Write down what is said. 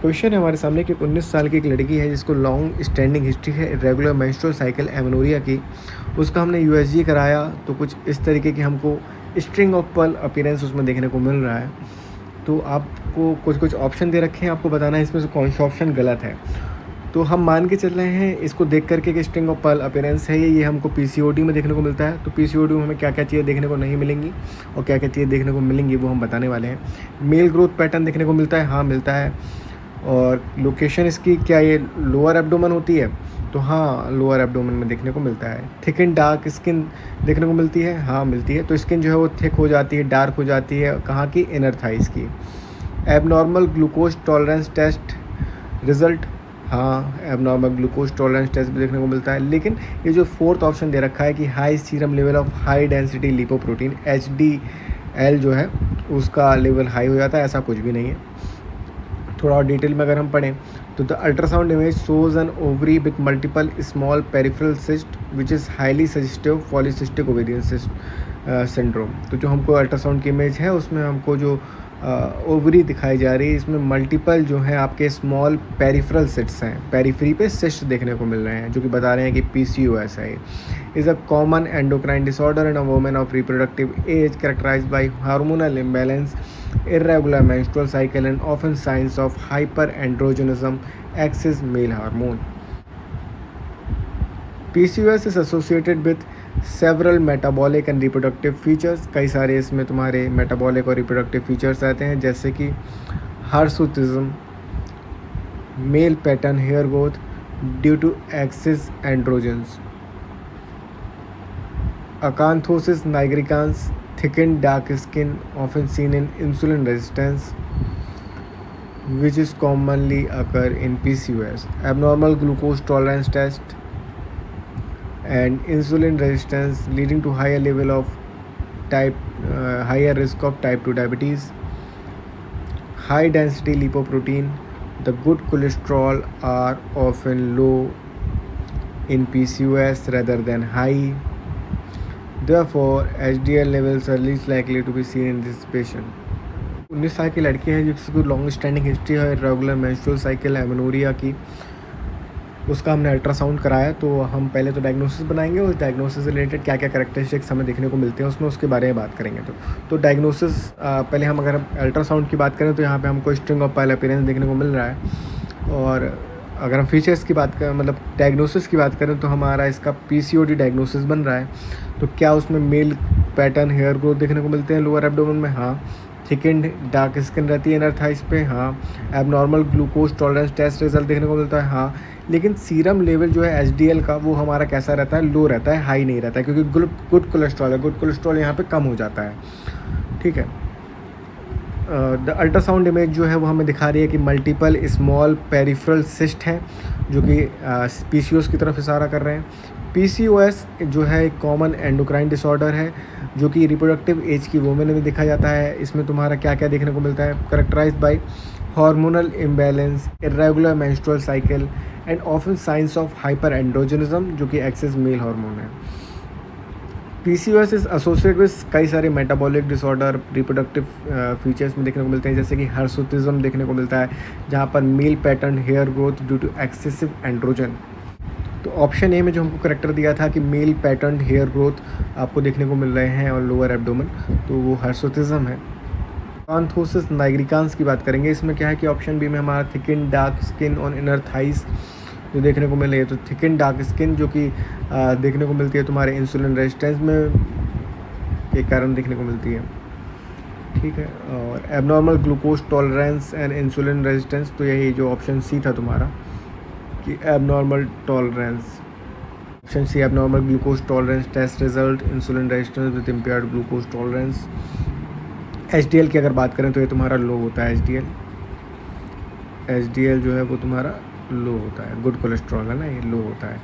Question है हमारे सामने कि 19 साल की एक लड़की है जिसको लॉन्ग स्टैंडिंग हिस्ट्री है इरेगुलर मेंस्ट्रुअल साइकिल एमेनोरिया की। उसका हमने यूएसजी कराया तो कुछ इस तरीके की हमको स्ट्रिंग ऑफ पर्ल अपीयरेंस उसमें देखने को मिल रहा है। तो आपको कुछ ऑप्शन दे रखे हैं, आपको बताना है इसमें से कौन सा ऑप्शन गलत है। तो हम मान के चल रहे हैं इसको देख करके कि स्ट्रिंग ऑफ पर्ल अपीयरेंस है ये हमको पीसीओडी में देखने को मिलता है। तो पीसीओडी में हमें क्या क्या चीज़ें देखने को नहीं मिलेंगी और क्या क्या चीज़ें देखने को मिलेंगी वो हम बताने वाले हैं। मेल ग्रोथ पैटर्न देखने को मिलता है, हाँ मिलता है। और लोकेशन इसकी क्या ये लोअर एब्डोमेन होती है, तो हाँ लोअर एब्डोमेन में देखने को मिलता है। थिक एंड डार्क स्किन देखने को मिलती है, हाँ मिलती है। तो स्किन जो है वो थिक हो जाती है, डार्क हो जाती है, कहाँ की, इनर थाइस की। Abnormal glucose tolerance test result, हाँ एबनॉर्मल ग्लूकोज टॉलरेंस टेस्ट भी देखने को मिलता है। लेकिन ये जो फोर्थ ऑप्शन दे रखा है कि high serum level of high density lipoprotein HDL जो है उसका लेवल हाई हो जाता है, ऐसा कुछ भी नहीं है। थोड़ा और डिटेल में अगर हम पढ़ें तो the ultrasound image shows N ovary with multiple small peripheral cyst which is highly suggestive polycystic ovarian syndrome. तो जो हमको अल्ट्रासाउंड की इमेज है उसमें हमको जो ओवरी दिखाई जा रही है, इसमें मल्टीपल जो है आपके स्मॉल पेरिफेरल सिस्ट्स हैं, पेरिफेरी पे सिस्ट देखने को मिल रहे हैं, जो कि बता रहे हैं कि PCOS है। Is a common endocrine disorder in a women of reproductive age characterized by hormonal imbalance, irregular menstrual cycle and often signs of hyperandrogenism, excess male hormone. PCOS is associated with several metabolic and reproductive features। कई सारे इसमें तुम्हारे metabolic और reproductive features आते हैं, जैसे कि hirsutism, male pattern hair growth due to excess androgens, acanthosis nigricans, thickened dark skin often seen in insulin resistance which is commonly occur in PCOS, abnormal glucose tolerance test and insulin resistance leading to higher level of higher risk of type 2 diabetes, high density lipoprotein, the good cholesterol are often low in PCOS rather than high, therefore HDL levels are least likely to be seen in this patient। 19 साल की लड़की है जिसको long standing history है regular menstrual cycle amenorrhoea की। उसका हमने ultrasound कराया। तो हम पहले तो डायग्नोसिस बनाएंगे, उस डायग्नोसिस से रिलेटेड क्या क्या कैरेक्टरिस्टिक्स हमें देखने को मिलते हैं उसमें उसके बारे में बात करेंगे। तो डायग्नोसिस पहले हम अगर अल्ट्रासाउंड की बात करें तो यहाँ पे हमको स्ट्रिंग ऑफ पर्ल अपीयरेंस देखने को मिल रहा है। और अगर हम फीचर्स की बात करें, मतलब डायग्नोसिस की बात करें, तो हमारा इसका PCOD डायग्नोसिस बन रहा है। तो क्या उसमें मेल पैटर्न हेयर ग्रोथ देखने को मिलते हैं लोअर एब्डोमेन में, हाँ। थिक एंड डार्क स्किन रहती है इनर थाइस पे, हाँ। Abnormal glucose tolerance test result देखने को मिलता है, हाँ। लेकिन सीरम लेवल जो है HDL का वो हमारा कैसा रहता है, लो रहता है, हाई नहीं रहता है, क्योंकि गुड कोलेस्ट्रॉल है, गुड कोलेस्ट्रॉल यहाँ पे कम हो जाता है, ठीक है। द अल्ट्रासाउंड इमेज जो है वो हमें दिखा रही है कि मल्टीपल स्मॉल पेरिफेरल सिस्ट हैं जो कि PCOS की तरफ इशारा कर रहे हैं। PCOS जो है एक कॉमन एंडोक्राइन डिसऑर्डर है जो कि रिप्रोडक्टिव एज की वुमेन में दिखा जाता है। इसमें तुम्हारा क्या क्या देखने को मिलता है, characterised by hormonal imbalance, irregular menstrual cycle and often signs of hyperandrogenism जो कि एक्सेस मेल हार्मोन है। PCOS इज एसोसिएटेड विद कई सारे मेटाबॉलिक डिसऑर्डर रिप्रोडक्टिव फीचर्स में देखने को मिलते हैं, जैसे कि हर्सुटिज्म देखने को मिलता है जहाँ पर male pattern hair growth due to excessive androgen. तो ऑप्शन ए में जो हमको करेक्टर दिया था कि मेल पैटर्न हेयर ग्रोथ आपको देखने को मिल रहे हैं और लोअर एब्डोमेन, तो वो हर्सुटिज्म है। अकांथोसिस नाइग्रिकांस की बात करेंगे, इसमें क्या है कि ऑप्शन बी में हमारा thick and dark skin on inner thighs जो देखने को मिल रही है। तो थिक एंड डार्क स्किन जो कि देखने को मिलती है तुम्हारे इंसुलिन रेजिस्टेंस में के कारण देखने को मिलती है, ठीक है। और abnormal glucose tolerance and insulin resistance, तो यही जो ऑप्शन सी था तुम्हारा कि abnormal tolerance, option C abnormal glucose tolerance test result, insulin resistance with impaired glucose tolerance. HDL की अगर बात करें तो ये तुम्हारा लो होता है, HDL जो है वो तुम्हारा लो होता है, गुड कोलेस्ट्रॉल है ना, ये लो होता है।